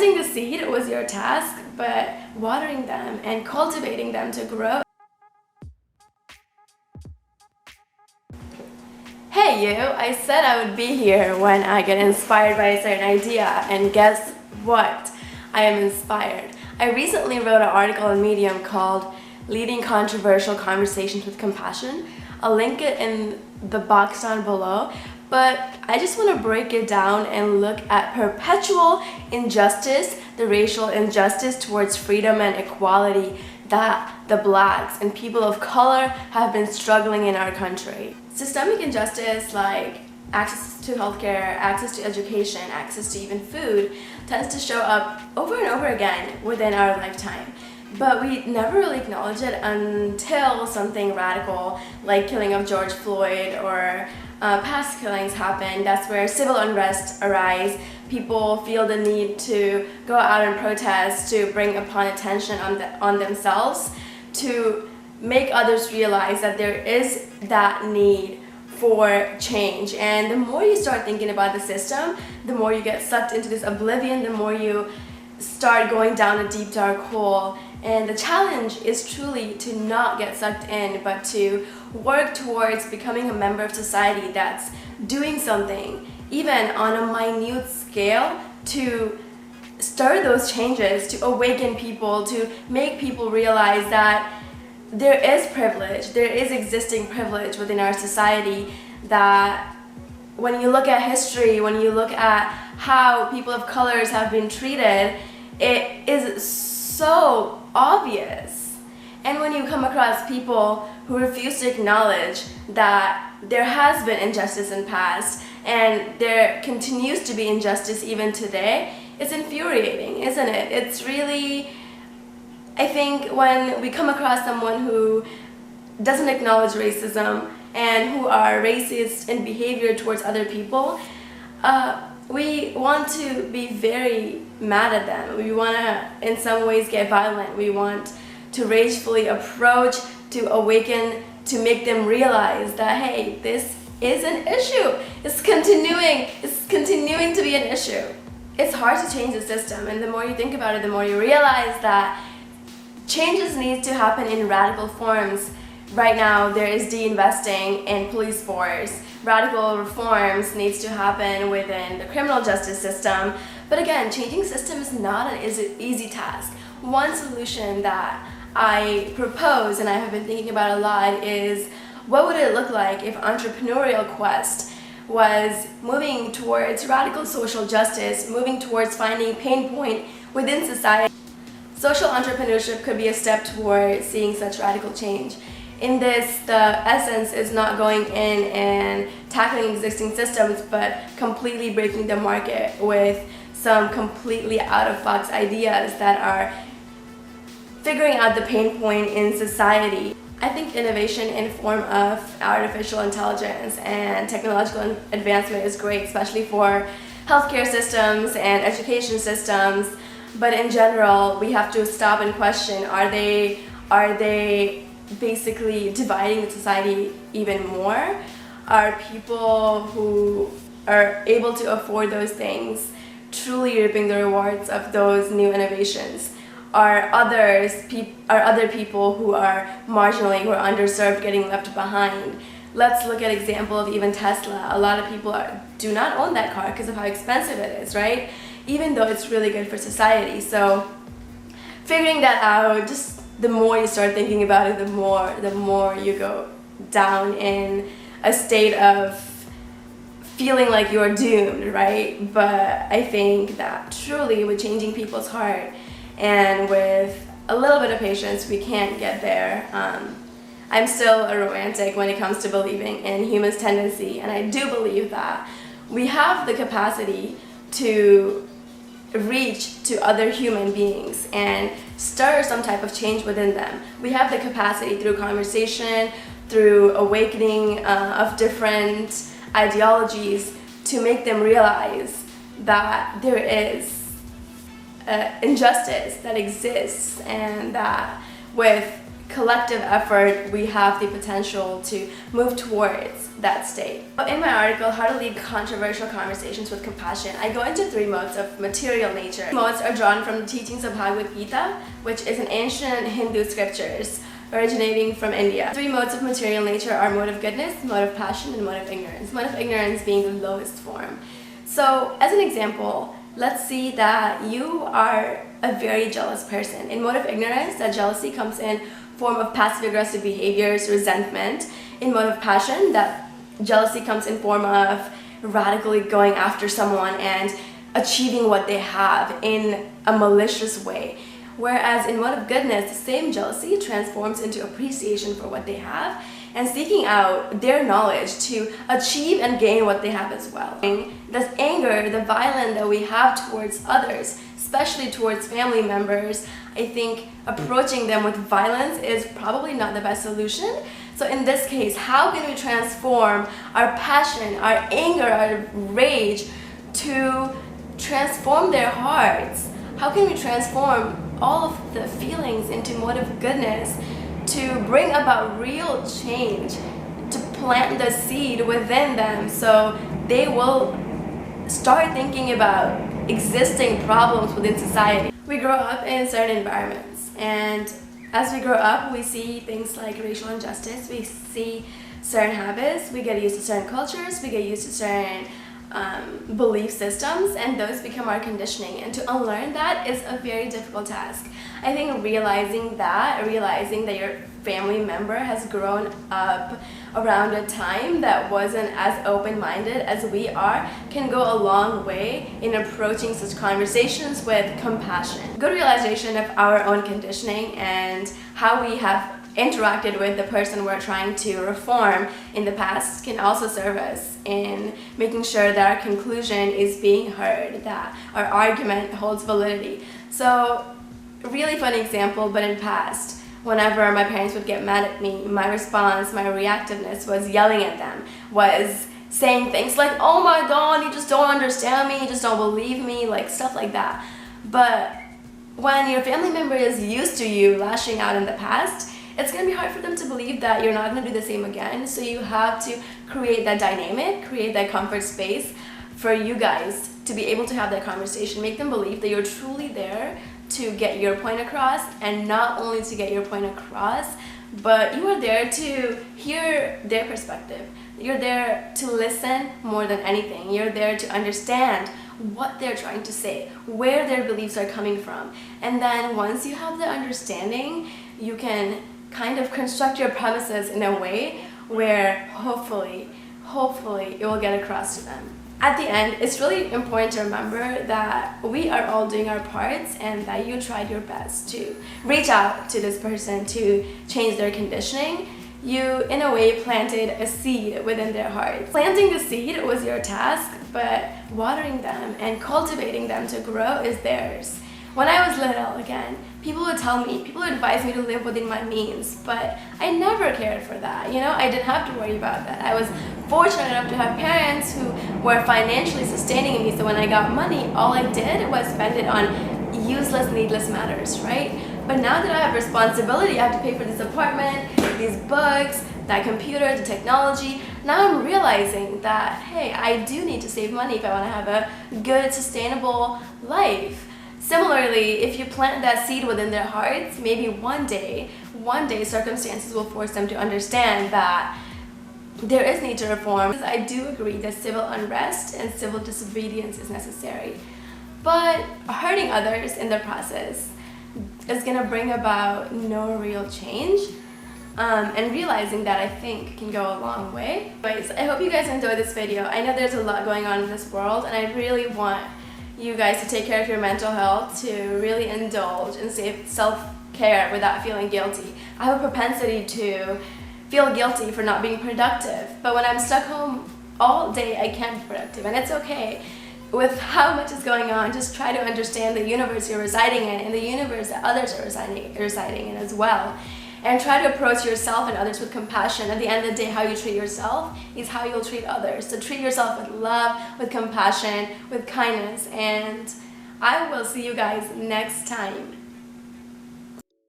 Planting the seed was your task, but watering them and cultivating them to grow. Hey you, I said I would be here when I get inspired by a certain idea, and guess what? I am inspired. I recently wrote an article on Medium called Leading Controversial Conversations with Compassion. I'll link it in the box down below, but I just want to break it down and look at perpetual injustice, the racial injustice towards freedom and equality that the blacks and people of color have been struggling in our country. Systemic injustice like access to healthcare, access to education, access to even food tends to show up over and over again within our lifetime. But we never really acknowledge it until something radical like killing of George Floyd or past killings happen. That's where civil unrest arise. People feel the need to go out and protest, to bring upon attention on themselves, to make others realize that there is that need for change. And the more you start thinking about the system, the more you get sucked into this oblivion, the more you start going down a deep dark hole. And the challenge is truly to not get sucked in, but to work towards becoming a member of society that's doing something, even on a minute scale, to stir those changes, to awaken people, to make people realize that there is privilege, there is existing privilege within our society, that when you look at history, when you look at how people of colors have been treated, it is so obvious. And when you come across people who refuse to acknowledge that there has been injustice in the past and there continues to be injustice even today, it's infuriating, isn't it? It's really, I think when we come across someone who doesn't acknowledge racism and who are racist in behavior towards other people, we want to be very mad at them. We want to, in some ways, get violent. We want to ragefully approach, to awaken, to make them realize that, hey, this is an issue. It's continuing to be an issue. It's hard to change the system, and the more you think about it, the more you realize that changes need to happen in radical forms. Right now, there is de-investing in police force. Radical reforms needs to happen within the criminal justice system. But again, changing system is not an easy task. One solution that I propose, and I have been thinking about a lot, is what would it look like if entrepreneurial quest was moving towards radical social justice, moving towards finding pain point within society. Social entrepreneurship could be a step toward seeing such radical change. In this, the essence is not going in and tackling existing systems, but completely breaking the market with some completely out-of-box ideas that are figuring out the pain point in society. I think innovation in form of artificial intelligence and technological advancement is great, especially for healthcare systems and education systems. But in general, we have to stop and question, are they basically dividing the society even more? Are people who are able to afford those things truly reaping the rewards of those new innovations? Are other people who are marginally, who are underserved, getting left behind? Let's look at example of even Tesla. A lot of people do not own that car because of how expensive it is, right? Even though it's really good for society. So figuring that out, just the more you start thinking about it, the more you go down in a state of feeling like you're doomed, right? But I think that truly with changing people's heart and with a little bit of patience, we can get there. I'm still a romantic when it comes to believing in humans' tendency, and I do believe that we have the capacity to reach to other human beings and stir some type of change within them. We have the capacity through conversation, through awakening of different ideologies, to make them realize that there is injustice that exists, and that with collective effort, we have the potential to move towards that state. In my article, How to Lead Controversial Conversations with Compassion, I go into 3 modes of material nature. These modes are drawn from the teachings of Bhagavad Gita, which is an ancient Hindu scriptures originating from India. 3 modes of material nature are mode of goodness, mode of passion, and mode of ignorance. Mode of ignorance being the lowest form. So, as an example, let's see that you are a very jealous person. In mode of ignorance, that jealousy comes in form of passive-aggressive behaviors, resentment. In mode of passion, that jealousy comes in form of radically going after someone and achieving what they have in a malicious way. Whereas in mode of goodness, the same jealousy transforms into appreciation for what they have and seeking out their knowledge to achieve and gain what they have as well. This anger, the violence that we have towards others, especially towards family members, I think approaching them with violence is probably not the best solution. So in this case, how can we transform our passion, our anger, our rage to transform their hearts? How can we transform all of the feelings into mode of goodness to bring about real change, to plant the seed within them so they will start thinking about existing problems within society? We grow up in certain environments, and as we grow up, we see things like racial injustice, we see certain habits, we get used to certain cultures, we get used to certain belief systems, and those become our conditioning. And to unlearn that is a very difficult task. I think realizing that your family member has grown up around a time that wasn't as open-minded as we are can go a long way in approaching such conversations with compassion. Good realization of our own conditioning and how we have interacted with the person we're trying to reform in the past can also serve us in making sure that our conclusion is being heard, that our argument holds validity. So, really fun example, but in past, whenever my parents would get mad at me, my response, my reactiveness was yelling at them, was saying things like, "Oh my God, you just don't understand me, you just don't believe me," like stuff like that. But when your family member is used to you lashing out in the past, it's going to be hard for them to believe that you're not going to do the same again. So you have to create that dynamic, create that comfort space for you guys to be able to have that conversation. Make them believe that you're truly there to get your point across, and not only to get your point across, but you are there to hear their perspective. You're there to listen more than anything. You're there to understand what they're trying to say, where their beliefs are coming from. And then once you have the understanding, you can kind of construct your premises in a way where hopefully it will get across to them. At the end, it's really important to remember that we are all doing our parts and that you tried your best to reach out to this person to change their conditioning. You, in a way, planted a seed within their heart. Planting the seed was your task, but watering them and cultivating them to grow is theirs. When I was little, again, people would advise me to live within my means, but I never cared for that. I didn't have to worry about that. I was fortunate enough to have parents who were financially sustaining me, so when I got money, all I did was spend it on useless, needless matters, right? But now that I have responsibility, I have to pay for this apartment, these books, that computer, the technology. Now I'm realizing that, hey, I do need to save money if I want to have a good, sustainable life. Similarly, if you plant that seed within their hearts, maybe one day circumstances will force them to understand that there is need to reform. I do agree that civil unrest and civil disobedience is necessary, but hurting others in the process is going to bring about no real change, and realizing that, I think, can go a long way. Anyways, I hope you guys enjoyed this video. I know there's a lot going on in this world, and I really want you guys to take care of your mental health, to really indulge in self-care without feeling guilty. I have a propensity to feel guilty for not being productive, but when I'm stuck home all day, I can't be productive, and it's okay. With how much is going on, just try to understand the universe you're residing in and the universe that others are residing in as well. And try to approach yourself and others with compassion. At the end of the day, how you treat yourself is how you'll treat others. So treat yourself with love, with compassion, with kindness, and I will see you guys next time.